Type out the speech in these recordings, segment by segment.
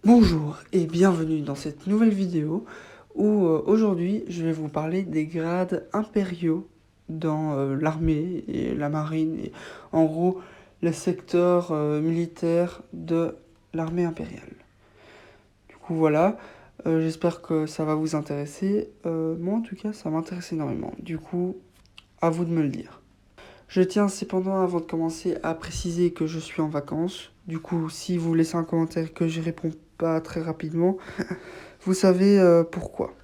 Bonjour et bienvenue dans cette nouvelle vidéo où aujourd'hui je vais vous parler des grades impériaux dans l'armée et la marine et en gros le secteur militaire de l'armée impériale. Du coup voilà, j'espère que ça va vous intéresser. Moi en tout cas ça m'intéresse énormément, du coup à vous de me le dire. Je tiens cependant avant de commencer à préciser que je suis en vacances. Du coup, si vous laissez un commentaire que je réponds pas très rapidement, vous savez pourquoi.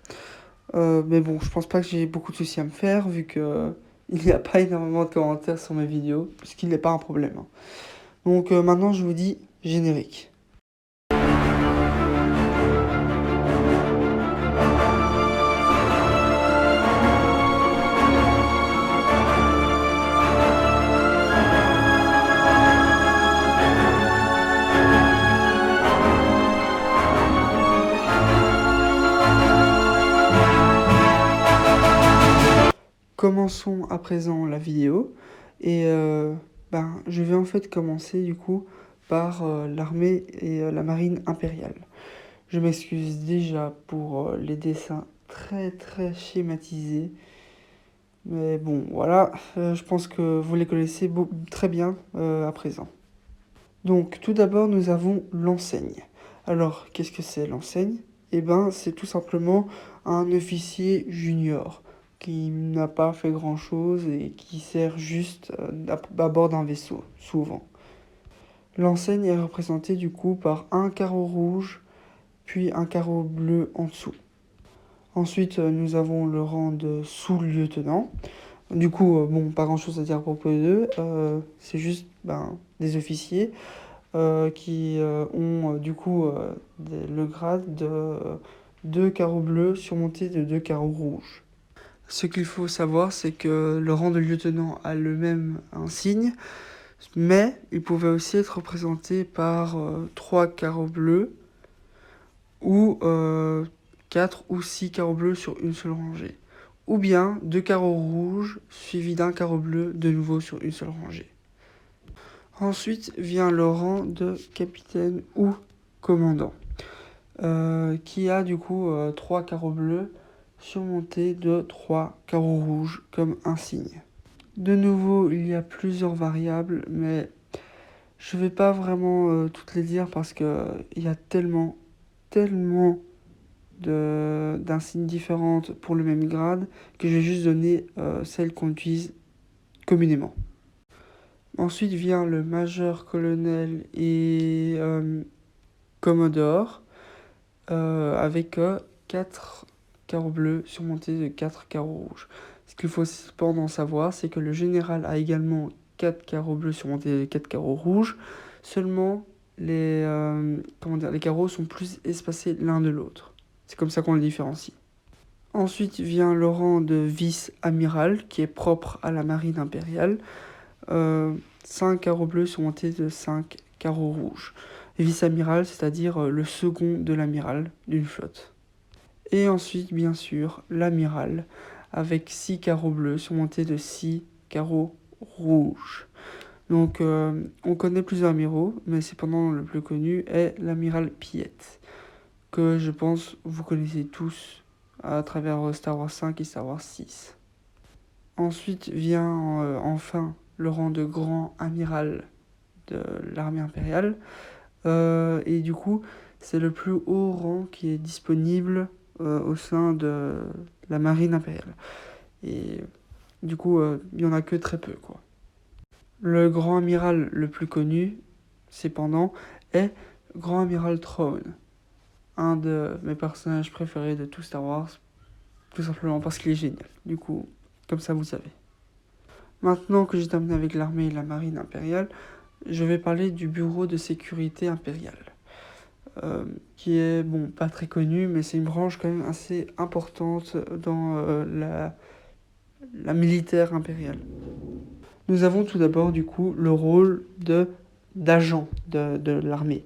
Mais bon, je pense pas que j'ai beaucoup de soucis à me faire vu que il n'y a pas énormément de commentaires sur mes vidéos, ce qui n'est pas un problème, hein. Donc maintenant, je vous dis générique. Commençons à présent la vidéo et je vais en fait commencer du coup par l'armée et la marine impériale. Je m'excuse déjà pour les dessins très schématisés, mais bon voilà, je pense que vous les connaissez très bien à présent. Donc tout d'abord nous avons l'enseigne. Alors qu'est-ce que c'est l'enseigne? Eh ben c'est tout simplement un officier junior qui n'a pas fait grand chose et qui sert juste à bord d'un vaisseau, souvent. L'enseigne est représentée du coup par un carreau rouge puis un carreau bleu en dessous. Ensuite nous avons le rang de sous-lieutenant. Du coup bon pas grand chose à dire à propos d'eux, c'est juste des officiers qui ont du coup le grade de 2 carreaux bleus surmontés de 2 carreaux rouges. Ce qu'il faut savoir, c'est que le rang de lieutenant a le même insigne, mais il pouvait aussi être représenté par 3 carreaux bleus ou 4 ou 6 carreaux bleus sur une seule rangée. Ou bien 2 carreaux rouges suivis d'un carreau bleu de nouveau sur une seule rangée. Ensuite vient le rang de capitaine ou commandant, qui a du coup 3 carreaux bleus surmontés de 3 carreaux rouges comme insigne. De nouveau, il y a plusieurs variables, mais je vais pas vraiment toutes les dire parce que il y a tellement d'insignes différentes pour le même grade que je vais juste donner celles qu'on utilise communément. Ensuite vient le major, colonel et commodore avec 4 carreaux bleus surmontés de 4 carreaux rouges. Ce qu'il faut cependant savoir, c'est que le général a également 4 carreaux bleus surmontés de 4 carreaux rouges. Seulement, les carreaux sont plus espacés l'un de l'autre. C'est comme ça qu'on les différencie. Ensuite vient le rang de vice-amiral, qui est propre à la marine impériale. 5 carreaux bleus surmontés de 5 carreaux rouges. Vice-amiral, c'est-à-dire le second de l'amiral d'une flotte. Et ensuite, bien sûr, l'amiral, avec 6 carreaux bleus surmontés de 6 carreaux rouges. Donc, on connaît plusieurs amiraux, mais cependant le plus connu est l'amiral Piet, que je pense vous connaissez tous à travers Star Wars 5 et Star Wars 6. Ensuite vient enfin le rang de grand amiral de l'armée impériale. Et du coup, c'est le plus haut rang qui est disponible au sein de la marine impériale. Et du coup, il n'y en a que très peu, quoi. Le grand amiral le plus connu, cependant, est Grand Amiral Thrawn, un de mes personnages préférés de tout Star Wars, tout simplement parce qu'il est génial. Du coup, comme ça, vous savez. Maintenant que j'ai terminé avec l'armée et la marine impériale, je vais parler du bureau de sécurité impériale, qui est, bon, pas très connu, mais c'est une branche quand même assez importante dans la militaire impériale. Nous avons tout d'abord, du coup, le rôle d'agent de l'armée,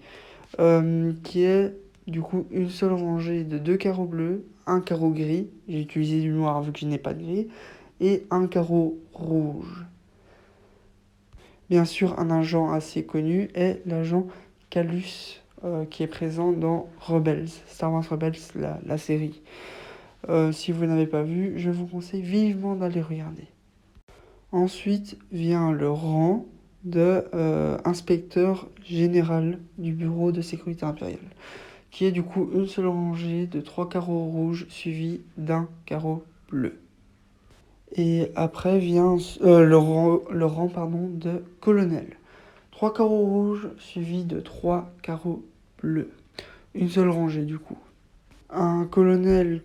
qui est, du coup, une seule rangée de 2 carreaux bleus, un carreau gris, j'ai utilisé du noir vu que je n'ai pas de gris, et un carreau rouge. Bien sûr, un agent assez connu est l'agent Calus qui est présent dans Rebels, Star Wars Rebels, la série. Si vous n'avez pas vu, je vous conseille vivement d'aller regarder. Ensuite vient le rang de inspecteur général du bureau de sécurité impériale, qui est du coup une seule rangée de 3 carreaux rouges suivis d'un carreau bleu. Et après vient le rang de colonel. 3 carreaux rouges suivis de 3 carreaux bleus. Une seule rangée du coup. Un colonel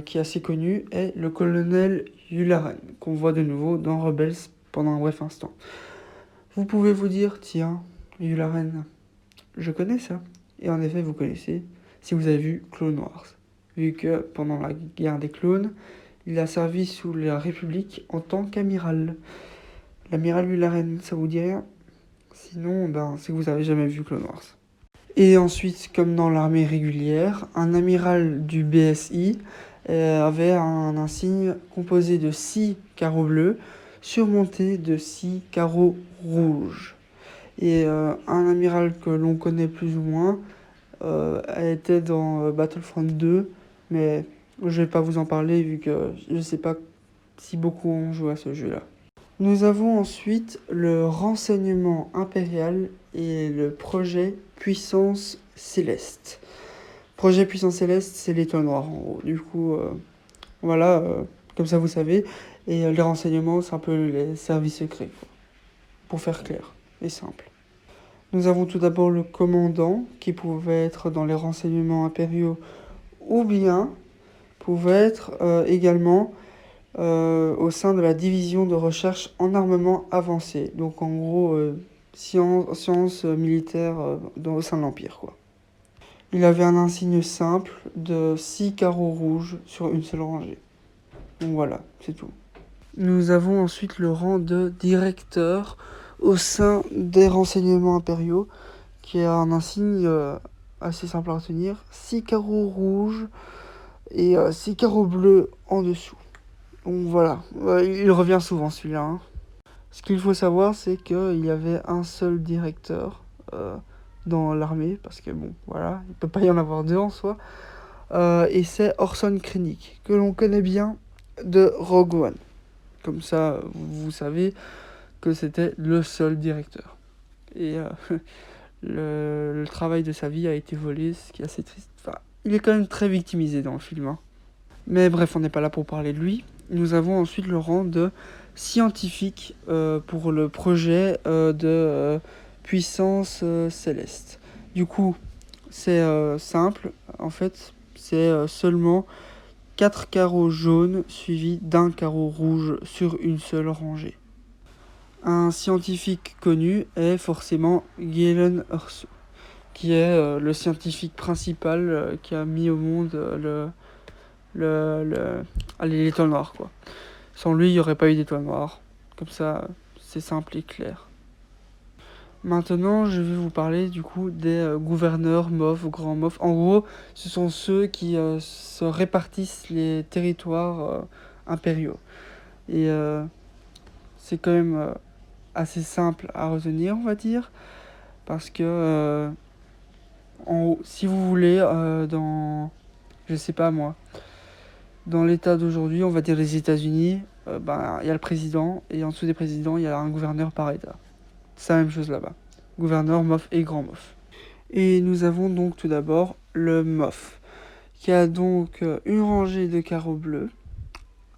qui est assez connu est le colonel Yularen, qu'on voit de nouveau dans Rebels pendant un bref instant. Vous pouvez vous dire, tiens, Yularen, je connais ça. Et en effet, vous connaissez si vous avez vu Clone Wars. Vu que pendant la guerre des clones, il a servi sous la République en tant qu'amiral. L'amiral Yularen, ça vous dit rien? Sinon, c'est que vous avez jamais vu Clone Wars. Et ensuite, comme dans l'armée régulière, un amiral du BSI avait un insigne composé de 6 carreaux bleus surmonté de 6 carreaux rouges. Et un amiral que l'on connaît plus ou moins était dans Battlefront 2, mais je vais pas vous en parler vu que je sais pas si beaucoup ont joué à ce jeu-là. Nous avons ensuite le renseignement impérial et le projet Puissance Céleste. Projet Puissance Céleste, c'est l'étoile noire en gros. Du coup, voilà, comme ça vous savez. Et les renseignements, c'est un peu les services secrets, quoi, pour faire clair et simple. Nous avons tout d'abord le commandant, qui pouvait être dans les renseignements impériaux, ou bien pouvait être également au sein de la division de recherche en armement avancé. Donc en gros, sciences militaires au sein de l'Empire, quoi. Il avait un insigne simple de 6 carreaux rouges sur une seule rangée. Donc voilà, c'est tout. Nous avons ensuite le rang de directeur au sein des renseignements impériaux, qui a un insigne assez simple à retenir, 6 carreaux rouges et 6 carreaux bleus en dessous. Donc voilà, il revient souvent celui-là, hein. Ce qu'il faut savoir, c'est qu'il y avait un seul directeur dans l'armée, parce que bon, voilà, il peut pas y en avoir deux en soi. Et c'est Orson Krennic, que l'on connaît bien de Rogue One. Comme ça, vous savez que c'était le seul directeur. Et le travail de sa vie a été volé, ce qui est assez triste. Enfin, il est quand même très victimisé dans le film, hein. Mais bref, on n'est pas là pour parler de lui. Nous avons ensuite le rang de scientifique pour le projet de puissance céleste. Du coup, c'est simple. En fait, c'est seulement 4 carreaux jaunes suivis d'un carreau rouge sur une seule rangée. Un scientifique connu est forcément Galen Erso, qui est le scientifique principal qui a mis au monde l'étoile noire, quoi. Sans lui, il n'y aurait pas eu d'étoile noire. Comme ça, c'est simple et clair. Maintenant, je vais vous parler du coup des gouverneurs MOF, grands MOF. En gros, ce sont ceux qui se répartissent les territoires impériaux. Et c'est quand même assez simple à retenir, on va dire. Parce que, si vous voulez, je sais pas moi, dans l'état d'aujourd'hui, on va dire les États-Unis, il y a le président, et en dessous des présidents, il y a un gouverneur par État. C'est la même chose là-bas. Gouverneur, MOF et grand MOF. Et nous avons donc tout d'abord le MOF, qui a donc une rangée de carreaux bleus,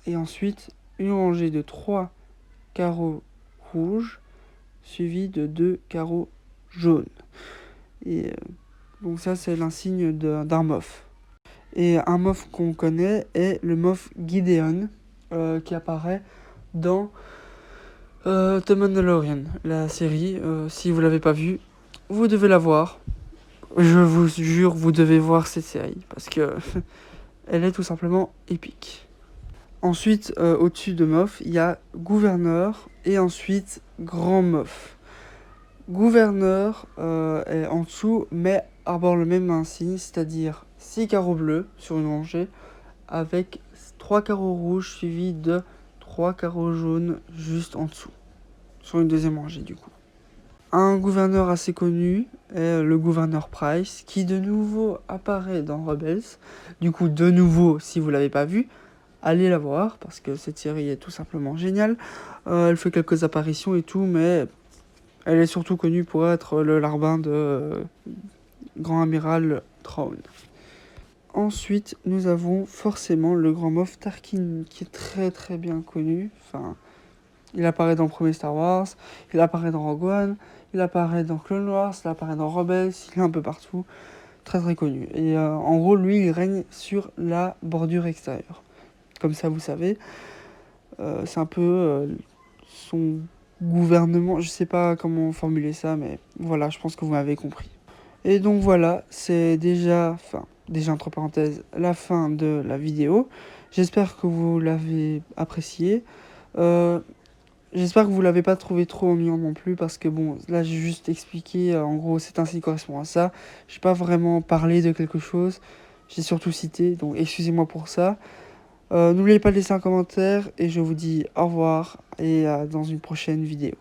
et ensuite une rangée de 3 carreaux rouges, suivi de 2 carreaux jaunes. Et donc ça, c'est l'insigne d'un MOF. Et un MOF qu'on connaît est le MOF Gideon, qui apparaît dans The Mandalorian, la série. Si vous l'avez pas vue, vous devez la voir. Je vous jure, vous devez voir cette série, parce que elle est tout simplement épique. Ensuite, au-dessus de MOF, il y a Gouverneur, et ensuite Grand MOF. Gouverneur est en dessous, mais arbore le même insigne, c'est-à-dire 6 carreaux bleus sur une rangée, avec 3 carreaux rouges suivis de 3 carreaux jaunes juste en dessous, sur une deuxième rangée du coup. Un gouverneur assez connu est le gouverneur Price, qui de nouveau apparaît dans Rebels. Du coup, de nouveau, si vous l'avez pas vu, allez la voir, parce que cette série est tout simplement géniale. Elle fait quelques apparitions et tout, mais elle est surtout connue pour être le larbin de Grand Amiral Thrawn. Ensuite, nous avons forcément le Grand Moff Tarkin, qui est très très bien connu. Enfin, il apparaît dans le premier Star Wars, il apparaît dans Rogue One, il apparaît dans Clone Wars, il apparaît dans Rebels, il est un peu partout. Très très connu. Et en gros, lui, il règne sur la bordure extérieure. Comme ça, vous savez. C'est un peu son gouvernement. Je sais pas comment formuler ça, mais voilà, je pense que vous m'avez compris. Et donc voilà, c'est déjà entre parenthèses, la fin de la vidéo. J'espère que vous l'avez apprécié. J'espère que vous l'avez pas trouvé trop ennuyant non plus, parce que bon, là j'ai juste expliqué, en gros c'est ainsi correspond à ça. J'ai pas vraiment parlé de quelque chose, j'ai surtout cité, donc excusez-moi pour ça. N'oubliez pas de laisser un commentaire, et je vous dis au revoir, et dans une prochaine vidéo.